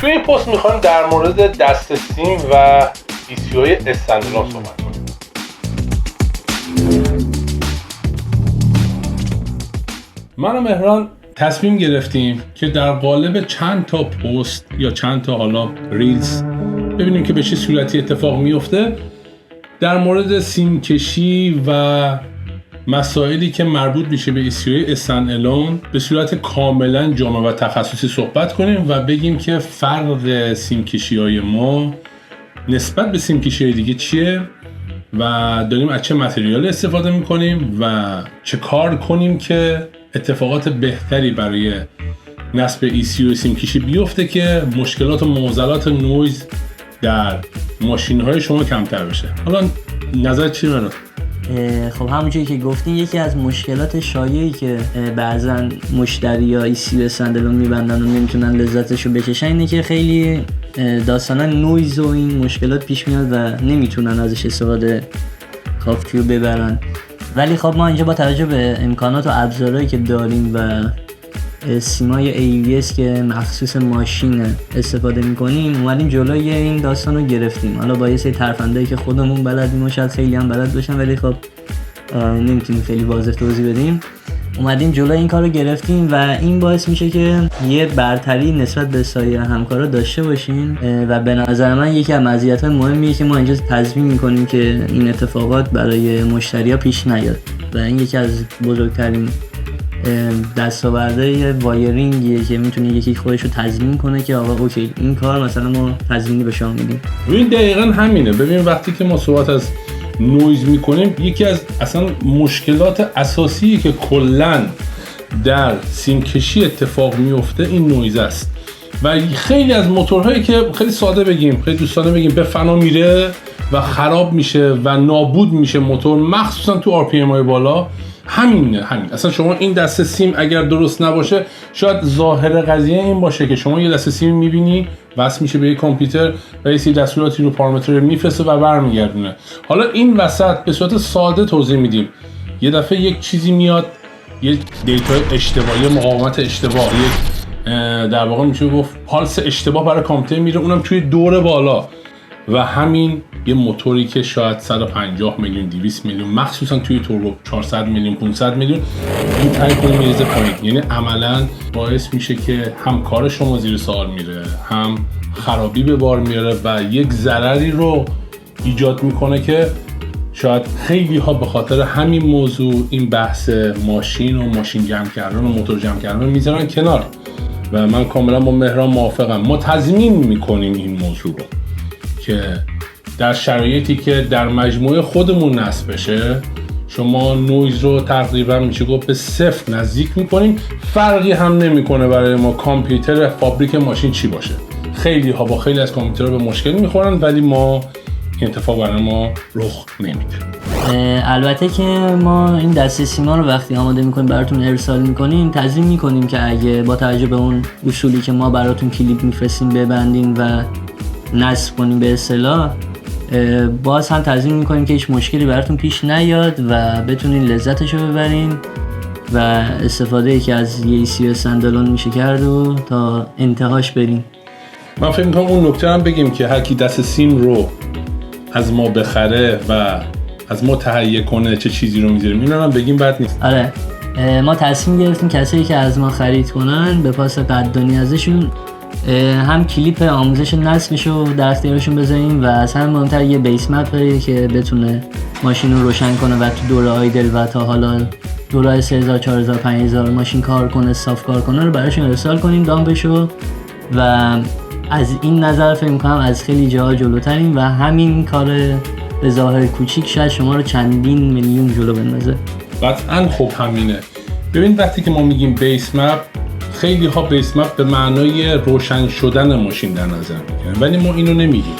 توی این پست میخوایم در مورد دست سیم و ECU استندالون صحبت کنیم. من و مهران تصمیم گرفتیم که در قالب چند تا پست یا چند تا حالا ریلز ببینیم که به چه صورتی اتفاق میفته در مورد سیم کشی و مسائلی که مربوط میشه به ECU استندالون به صورت کاملا جامع و تخصصی صحبت کنیم و بگیم که فرق سیم کشی های ما نسبت به سیم کشی های دیگه چیه و داریم از چه متریال استفاده میکنیم و چه کار کنیم که اتفاقات بهتری برای نصب ECU سیم کشی بیفته که مشکلات و معضلات نویز در ماشین های شما کمتر بشه. حالا نظر چی منو؟ خب همونجوری که گفتین یکی از مشکلات شایعی که بعضن مشتری‌ها ECU استندالون میبندن و نمیتونن لذتشو بکشن اینه که خیلی داستانا نویز و این مشکلات پیش میاد و نمیتونن ازش استفاده کافیو ببرن. ولی خب ما اینجا با توجه به امکانات و ابزارهایی که داریم و سیمای ABS که مخصوص ماشین استفاده میکنیم اومدیم جلوی این داستان رو گرفتیم. حالا با یه سری ترفندهایی که خودمون بلدیم و شاید خیلی هم بلد باشن ولی خب نمیتونیم خیلی واضح توضیح بدیم. اومدیم جلوی این کار رو گرفتیم و این باعث میشه که یه برتری نسبت به سایر همکارا داشته باشیم و به نظر من یکی از مزیت‌های مهمیه که ما اینجا تضمین میکنیم که این اتفاقات برای مشتری‌ها پیش نیاد و این یکی از بزرگترین دستاوردهای وایرینگیه که میتونه یکی خودش رو تضمین کنه که آقا اوکی این کار مثلا ما تضمینی به شما میدیم. این دقیقاً همینه. ببین وقتی که ما صحبت از نویز میکنیم یکی از اصلا مشکلات اساسی که کلاً در سیم کشی اتفاق میفته این نویز است و خیلی از موتورهایی که خیلی ساده بگیم خیلی دوستانه بگیم به فنا میره و خراب میشه و نابود میشه موتور، مخصوصا تو RPM های بالا. همین اصلا شما این دسته سیم اگر درست نباشه شاید ظاهر قضیه این باشه که شما یه دسته سیم میبینی وصل میشه به یک کامپیوتر و یه سری دستوراتی رو پارامتر میفرسته و برمیگردونه. حالا این وسط به صورت ساده توضیح میدیم. یه دفعه یک چیزی میاد، یک دیتای اشتباهی، مقاومت اشتباه، یک در واقع میشه گفت پالس اشتباه برای کامپیوتر میره، اونم توی دور بالا و همین یه موتوری که شاید 150 میلیون 200 میلیون مخصوصا توی توربو 400 میلیون 500 میلیون این تنگ میریزه پایین، یعنی عملاً باعث میشه که هم کار شما زیر سوال میره هم خرابی به بار میاره و یک ضرری رو ایجاد میکنه که شاید خیلی ها به خاطر همین موضوع این بحث ماشین و ماشین جمع کردن و موتور جمع کردن میذارن کنار و من کاملا با مهران موافقم. ما تضمین میکنیم این موضوع رو که در شرایطی که در مجموعه خودمون نصب بشه شما نویز رو تقریبا میشه گفت به صفر نزدیک میکنیم. فرقی هم نمیکنه برای ما کامپیوتر فابریک ماشین چی باشه. خیلی ها با خیلی از کامپیوترها به مشکل میخورن ولی ما این اتفاق برای ما رخ نمیده. البته که ما این دسته سیما رو وقتی آماده میکنیم براتون ارسال میکنیم تضمین میکنیم که اگه با توجه به اون اصولی که ما براتون کلیپ میفرستیم ببندیم و نصب کنیم به اصطلاح، باز هم تضمین میکنیم که هیچ مشکلی براتون پیش نیاد و بتونین لذتشو ببرین و استفاده که از یه ECU استندالون میشه کرد و تا انتهاش بریم. من فکر میکنم اون نکته هم بگیم که هر کی دست سیم رو از ما بخره و از ما تهیه کنه چه چیزی رو میذاریم اینا هم بگیم بد نیست. آره ما تصمیم گرفتیم کسایی که از ما خرید کنن به پاس قدردانی ازشون هم کلیپ آموزش نصبشو در اختیارشون بذاریم و از هم مهمتر یه بیس مپ که بتونه ماشین رو روشن کنه و تو دوره آیدل و تا حالا دوره 3000 4000 5000 ماشین کار کنه صاف کار کنه رو براشون ارسال کنیم دامپشو و از این نظر فکر می‌کنم از خیلی جاها جلوتریم و همین کار به ظاهر کوچیک شاید شما رو چندین میلیون جلو بندازه. قطعاً خب همینه. ببین وقتی که ما میگیم بیس مپ خیلی ها بیس مپ به معنای روشن شدن ماشین در نظر میگیرن ولی ما اینو نمیگیم.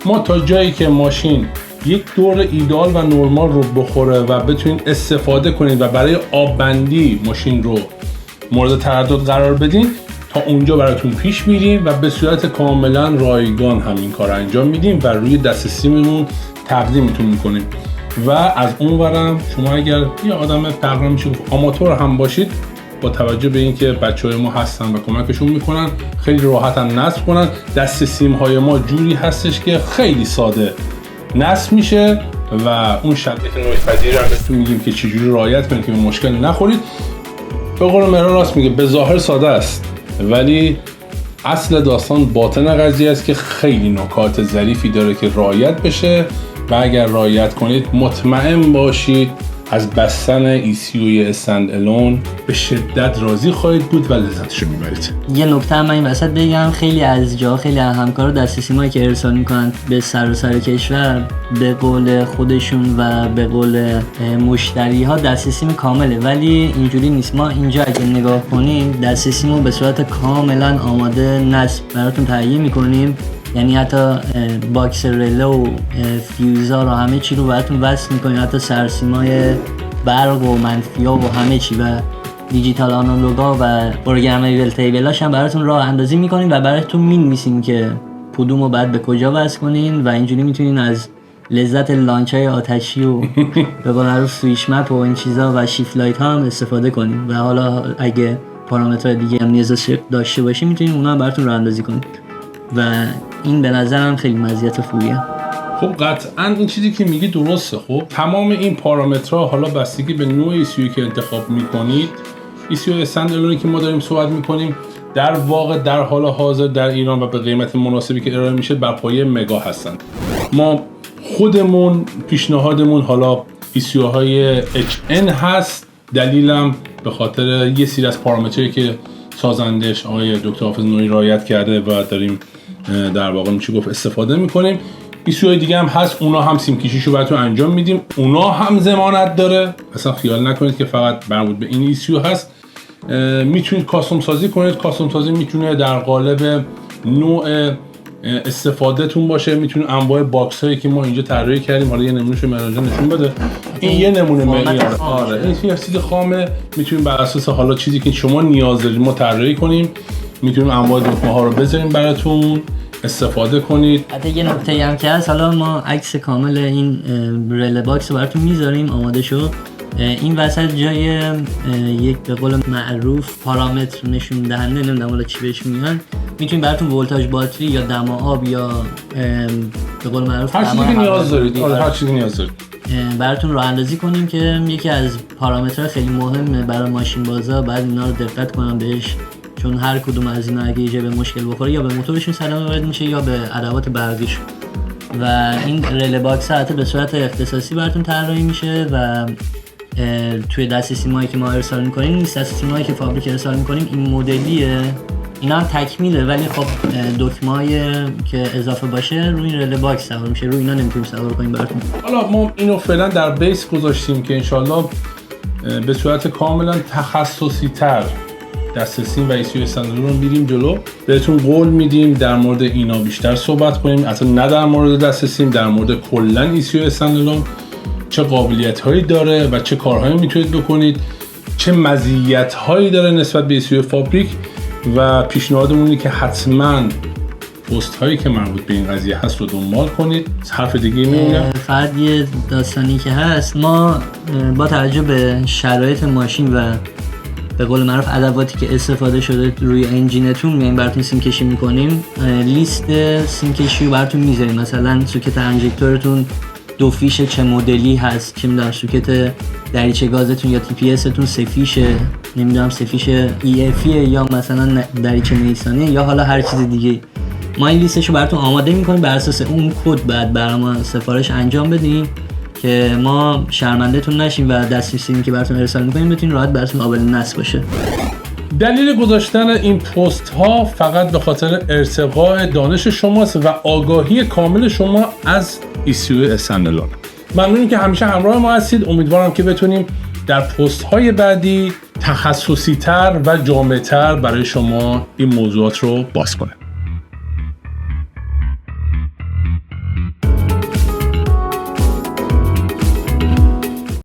ما تا جایی که ماشین یک دور ایدال و نرمال رو بخوره و بتونین استفاده کنید و برای آب بندی ماشین رو مورد تردد قرار بدین تا اونجا براتون پیش میریم و به صورت کاملا رایگان همین کار انجام میدیم و روی دست سیممون تقدیمتون میکنیم و از اون ورم شما اگر یه آدم تقریبا میشه آماتور هم باشید با توجه به اینکه بچه‌های ما هستن و کمکشون میکنن خیلی راحت هم نصب کنن. دست سیم‌های ما جوری هستش که خیلی ساده نصب میشه و اون شرایط نویزپذیر هم بهتون میگیم که چجوری رعایت کنید که به مشکل نخورید. به قول مهران راست میگه، به ظاهر ساده است ولی اصل داستان باطن قضیه است که خیلی نکات ظریفی داره که رعایت بشه و اگر رعایت کنید مطمئن باشید از بستن ECU استند الون به شدت راضی خواهید بود و لذتشو میبرید. یه نکته هم این وسط بگم، خیلی از همکارا دست سیمایی که ارسال میکنن به سر کشور به قول خودشون و به قول مشتری ها دست سیم کامله، ولی اینجوری نیست. ما اینجا اگه نگاه کنیم دست سیمو به صورت کاملا آماده نصب براتون تهیه میکنیم، یعنی حتی باکس رله و فیوزا رو همه چی رو براتون وصل میکنیم، حتی سرسیمای برق و منفیا و همه چی و دیجیتال آنالوگا و پروگرامبل تیبلاش هم براتون راه اندازی میکنیم و براتون می‌نویسیم که کدومو بعد به کجا وصل کنین و اینجوری میتونین از لذت لانچ‌های آتشی و به قول معروف سویچ مپ و این چیزا و شیفت لایت ها هم استفاده کنین و حالا اگه پارامترهای دیگه هم نیاز داشته باشین میتونین اونا هم براتون راه اندازی کنین و این به نظرم خیلی مزیت خوبیه. خب قطعاً این چیزی که میگی درسته. خب تمام این پارامترها حالا بستگی به نوع ECU که انتخاب میکنید، ECU استند الونی که ما داریم صحبت میکنیم در واقع در حال حاضر در ایران و به قیمت مناسبی که ارائه میشه بر پایه مگا هستن. ما خودمون پیشنهادمون حالا ECU های HN هست، دلیلم به خاطر یه سری از پارامترهایی که سازندش آقای دکتر حافظ نوری رعایت کرده و داریم در واقع میشه گفت استفاده میکنیم. ECU های دیگه هم هست، اونا هم سیم کشیشو براتون انجام میدیم، اونا هم ضمانت داره، اصلا خیال نکنید که فقط مربوط به این ECU هست. میتونید کاستوم سازی کنید. کاستوم سازی میتونه در قالب نوع استفادهتون باشه، میتونه انواع باکس هایی که ما اینجا طراحی کردیم، حالا یه نمونهشو مهران جان نشون بده. این یه نمونه معیار، آره این چیز خامه، میتونیم بر اساس حالا چیزی که شما نیاز دارید ما طراحی کنیم، میتونیم انواع دکمه ها رو بذاریم براتون استفاده کنید. حتی یه نکته هم که هست، حالا ما عکس کامل این رله باکس رو براتون میذاریم آماده شد. این وسط جای یک به قول معروف پارامتر نشون دهنده، نمیدونم حالا چی بهش میگن، میتونید براتون ولتاژ باتری یا دم آب یا به قول معروف هر چیزی که نیاز دارید، هر چیزی نیاز دارید براتون راه اندازی کنیم که یکی از پارامترها خیلی مهمه برای ماشین بازا، بعد اینا رو دقت کنم بهش، چون هر کدوم از اینا اگه یه به مشکل بخوره یا به موتورشون صدمه وارد میشه یا به ادوات برقیش. و این رله باکس حتی به صورت اختصاصی براتون طراحی میشه و توی دست سیمایی که ما ارسال میکنیم نیست، دست سیمایی که فابریک ارسال میکنیم این مدلیه، اینا هم تکمیله ولی خب دکمه‌ای که اضافه باشه روی این رله باکس سوار میشه، روی اینا نمیتونیم سوار کنیم براتون. حالا ما اینو فعلا در بیس گذاشتیم که انشالله به صورت کاملا تخصصی تر دست سیم و ECU استند الون رو میریم جلو، بهتون قول میدیم در مورد اینا بیشتر صحبت کنیم، اصلا نه در مورد دست سیم، در مورد کلا ECU استند الون چه قابلیت هایی داره و چه کارهایی میتونید بکنید، چه مزیت هایی داره نسبت به ECU فابریک و پیشنهادمونی که حتما پست هایی که مربوط به این قضیه هست رو دنبال کنید. حرف دیگه میگم فقط یه داستانی که هست، ما با توجه به شرایط ماشین و به قول معروف ادواتی که استفاده شده روی انجینتون میایم براتون سیم کشی میکنیم، لیست سیم کشی رو براتون میذاریم، مثلا سوکت انژکتورتون دو فیش چه مدلی هست، چه میدونم سوکت دریچه گازتون یا تی پی اس تون سه فیشه، نمیدونم سه فیش ای افیه یا مثلا دریچه نیسانه یا حالا هر چیز دیگه، ما این لیستشو براتون آماده میکنیم، بر اساس اون کد بعد برای ما سفارش انجام بدین که ما شرمنده‌تون نشیم و دست سیمی که براتون ارسال میکنیم بتونین راحت براتون قابل نصب باشه. دلیل گذاشتن این پست ها فقط به خاطر ارتقاء دانش شماست و آگاهی کامل شما از ECU استند الون. ممنونیم که همیشه همراه ما هستید. امیدوارم که بتونیم در پست های بعدی تخصصی تر و جامع تر برای شما این موضوعات رو باز کنیم.